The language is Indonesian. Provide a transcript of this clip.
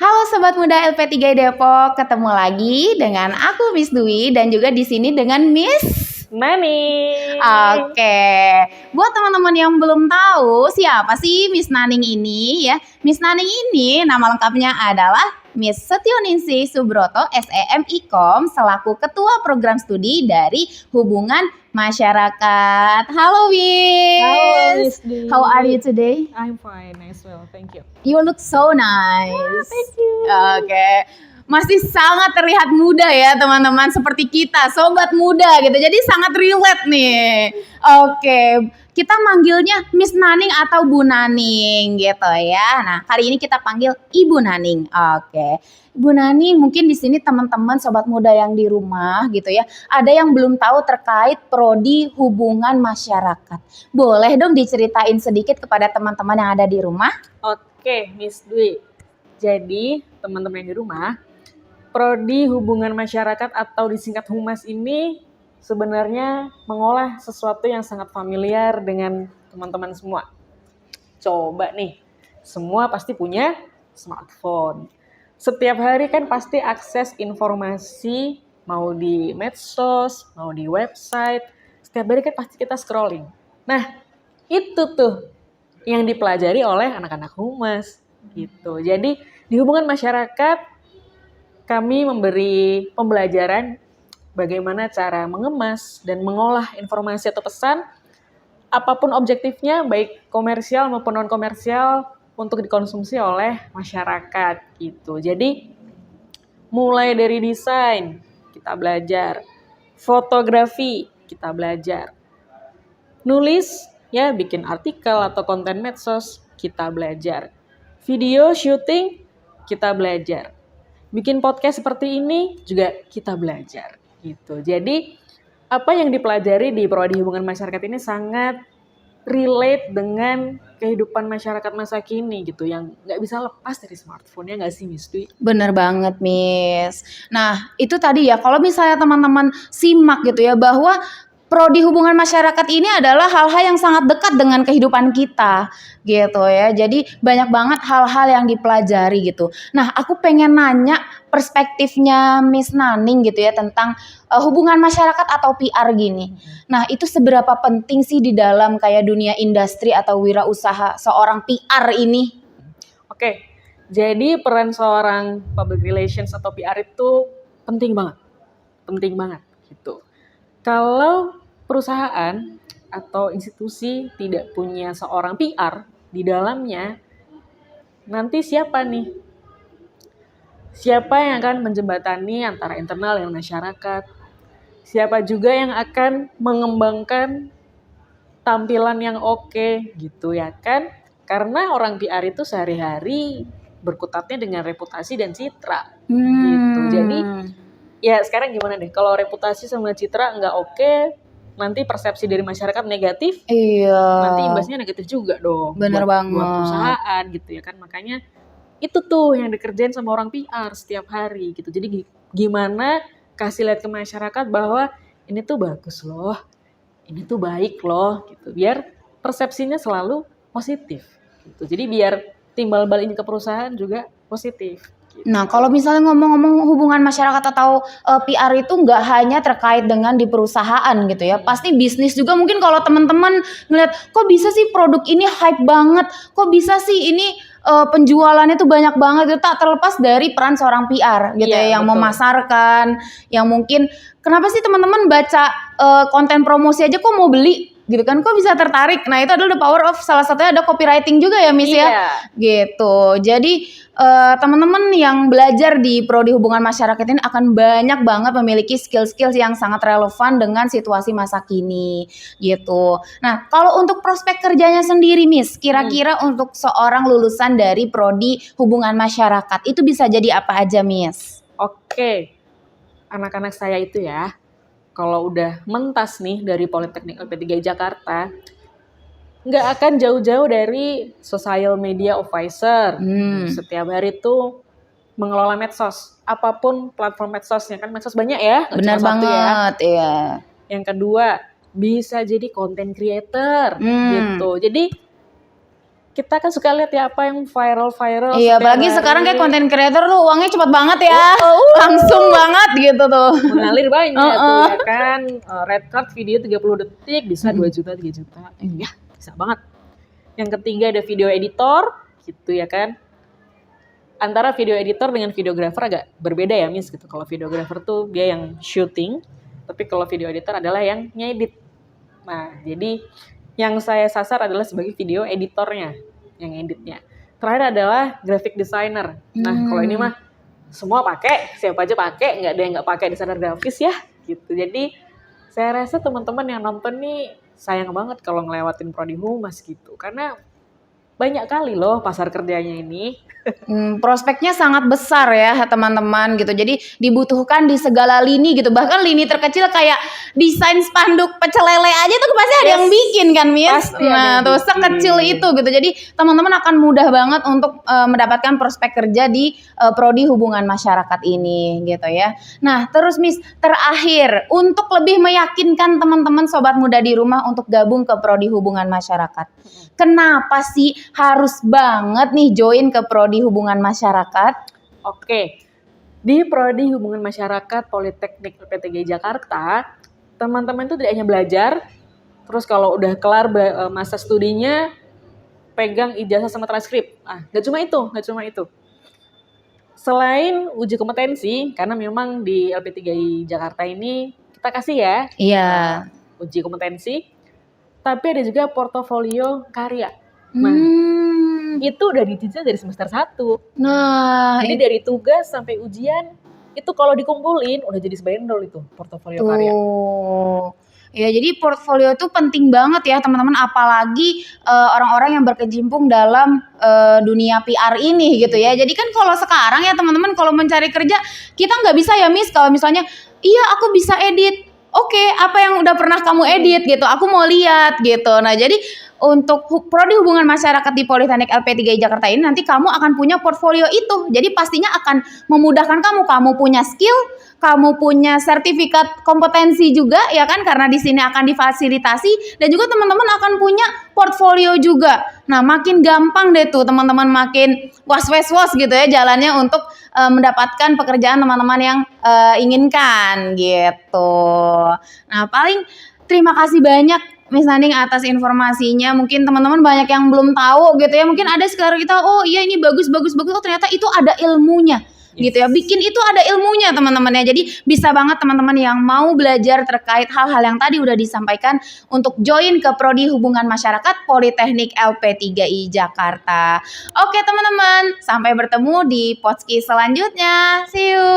Halo Sobat Muda LP3 Depok, ketemu lagi dengan aku Miss Dwi dan juga di sini dengan Miss Nani. Oke, buat teman-teman yang belum tahu siapa sih Miss Naning ini ya. Miss Naning ini nama lengkapnya adalah Miss Setioningsih Subroto SEM Ikom selaku Ketua Program Studi dari Hubungan Masyarakat. Halo Miss. Halo Miss Dwi. How are you today? I'm fine as well, thank you. You look so nice. Thank you. Oke. Masih sangat terlihat muda ya teman-teman, seperti kita sobat muda gitu, jadi sangat relate nih. Oke, kita manggilnya Miss Naning atau Bu Naning gitu ya. Nah kali ini kita panggil Ibu Naning. Oke, Ibu Naning, mungkin di sini teman-teman sobat muda yang di rumah gitu ya, ada yang belum tahu terkait prodi hubungan masyarakat. Boleh dong diceritain sedikit kepada teman-teman yang ada di rumah? Oke, Miss Dwi. Jadi teman-teman yang di rumah, Prodi Hubungan Masyarakat atau disingkat Humas ini sebenarnya mengolah sesuatu yang sangat familiar dengan teman-teman semua. Coba nih, semua pasti punya smartphone. Setiap hari kan pasti akses informasi, mau di medsos, mau di website. Setiap hari kan pasti kita scrolling. Nah, itu tuh yang dipelajari oleh anak-anak humas gitu. Jadi di hubungan masyarakat kami memberi pembelajaran bagaimana cara mengemas dan mengolah informasi atau pesan apapun objektifnya, baik komersial maupun non komersial untuk dikonsumsi oleh masyarakat gitu. Jadi mulai dari desain kita belajar, fotografi kita belajar, nulis ya bikin artikel atau konten medsos kita belajar, video syuting kita belajar, bikin podcast seperti ini juga kita belajar gitu. Jadi apa yang dipelajari di Prodi Hubungan Masyarakat ini sangat relate dengan kehidupan masyarakat masa kini gitu, yang nggak bisa lepas dari smartphone, ya nggak sih Miss Dwi? Bener banget Miss. Nah itu tadi ya, kalau misalnya teman-teman simak gitu ya, bahwa Prodi Hubungan Masyarakat ini adalah hal-hal yang sangat dekat dengan kehidupan kita gitu ya. Jadi banyak banget hal-hal yang dipelajari gitu. Nah aku pengen nanya perspektifnya Miss Naning gitu ya tentang hubungan masyarakat atau PR gini. Nah itu seberapa penting sih di dalam kayak dunia industri atau wirausaha seorang PR ini? Oke, jadi peran seorang public relations atau PR itu penting banget gitu. Kalau perusahaan atau institusi tidak punya seorang PR di dalamnya, nanti siapa nih? Siapa yang akan menjembatani antara internal dengan masyarakat? Siapa juga yang akan mengembangkan tampilan yang oke gitu ya kan? Karena orang PR itu sehari-hari berkutatnya dengan reputasi dan citra gitu. Jadi ya sekarang gimana deh, kalau reputasi sama citra nggak oke, nanti persepsi dari masyarakat negatif, Iya. nanti imbasnya negatif juga dong. Bener banget. Buat perusahaan gitu ya kan. Makanya itu tuh yang dikerjain sama orang PR setiap hari gitu. Jadi gimana kasih lihat ke masyarakat bahwa ini tuh bagus loh, ini tuh baik loh gitu. Biar persepsinya selalu positif gitu. Jadi biar timbal baliknya ke perusahaan juga positif. Nah, kalau misalnya ngomong-ngomong hubungan masyarakat atau PR itu nggak hanya terkait dengan di perusahaan gitu ya. Pasti bisnis juga, mungkin kalau teman-teman ngeliat kok bisa sih produk ini hype banget, kok bisa sih ini penjualannya tuh banyak banget, itu tak terlepas dari peran seorang PR gitu ya, yang betul. memasarkan, yang mungkin kenapa sih teman-teman baca konten promosi aja kok mau beli gitu kan, kok bisa tertarik. Nah itu adalah the power of, salah satunya ada copywriting juga ya Miss ya gitu. Jadi teman-teman yang belajar di Prodi Hubungan Masyarakat ini akan banyak banget memiliki skill-skill yang sangat relevan dengan situasi masa kini gitu. Nah kalau untuk prospek kerjanya sendiri Miss, kira-kira untuk seorang lulusan dari Prodi Hubungan Masyarakat itu bisa jadi apa aja Miss? Oke, anak-anak saya itu ya, kalau udah mentas nih dari Politeknik LP3 Jakarta, nggak akan jauh-jauh dari social media officer. Setiap hari tuh mengelola medsos, apapun platform medsosnya, kan medsos banyak ya. Benar banget ya. Yang kedua, bisa jadi content creator gitu. Jadi kita kan suka lihat ya apa yang viral-viral. Iya, setiap apalagi hari. sekarang kayak konten creator tuh uangnya cepet banget ya. Langsung banget gitu tuh. Mengalir banyak tuh ya kan. Red card video 30 detik bisa 2 juta, 3 juta. Ya, bisa banget. Yang ketiga ada video editor gitu ya kan. Antara video editor dengan videographer agak berbeda ya Miss gitu. Kalau videographer tuh dia yang shooting, tapi kalau video editor adalah yang ngedit. Nah, jadi yang saya sasar adalah sebagai video editornya, yang editnya. Terakhir adalah graphic designer. Nah, kalau ini mah semua pakai, siapa aja pakai, nggak ada yang nggak pakai desainer grafis ya, gitu. Jadi saya rasa teman-teman yang nonton nih sayang banget kalau ngelewatin prodi humas gitu, karena banyak kali loh pasar kerjanya ini. Prospeknya sangat besar ya teman-teman gitu. Jadi dibutuhkan di segala lini gitu. Bahkan lini terkecil kayak desain spanduk pecel lele aja tuh pasti ada yang bikin kan, Miss? Pasti ada Nah, yang tuh bikin. sekecil itu gitu. Jadi teman-teman akan mudah banget untuk mendapatkan prospek kerja di prodi hubungan masyarakat ini gitu ya. Nah, terus Miss, terakhir untuk lebih meyakinkan teman-teman sobat muda di rumah untuk gabung ke prodi hubungan masyarakat. Kenapa sih harus banget nih join ke prodi hubungan masyarakat? Oke, di prodi hubungan masyarakat Politeknik LP3I Jakarta, teman-teman itu tidak hanya belajar, terus kalau udah kelar masa studinya, pegang ijazah sama transkrip. Nggak cuma itu. Selain uji kompetensi, karena memang di LP3I Jakarta ini kita kasih ya Iya. uji kompetensi, tapi ada juga portofolio karya. Nah, itu udah dicicil dari semester 1. Nah, Jadi dari tugas sampai ujian, itu kalau dikumpulin udah jadi sebendol itu portofolio karya. Ya, jadi portfolio itu penting banget ya teman-teman, apalagi orang-orang yang berkecimpung dalam dunia PR ini gitu ya. Jadi kan kalau sekarang ya teman-teman, kalau mencari kerja kita nggak bisa ya Miss kalau misalnya iya aku bisa edit. Oke, apa yang udah pernah kamu edit gitu, aku mau lihat gitu. Nah, jadi untuk prodi hubungan masyarakat di Politeknik LP3I Jakarta ini nanti kamu akan punya portfolio itu. Jadi pastinya akan memudahkan kamu punya skill, kamu punya sertifikat kompetensi juga ya kan, karena di sini akan difasilitasi, dan juga teman-teman akan punya portfolio juga. Nah, makin gampang deh tuh teman-teman, makin was gitu ya jalannya untuk mendapatkan pekerjaan teman-teman yang inginkan gitu. Nah, paling terima kasih banyak Miss Naning atas informasinya. Mungkin teman-teman banyak yang belum tahu gitu ya. Mungkin ada sekarang kita, oh iya ini bagus. Oh ternyata itu ada ilmunya. Gitu ya, bikin itu ada ilmunya teman-teman ya. Jadi bisa banget teman-teman yang mau belajar terkait hal-hal yang tadi udah disampaikan untuk join ke prodi hubungan masyarakat Politeknik LP3I Jakarta. Oke teman-teman, sampai bertemu di podcast selanjutnya. See you.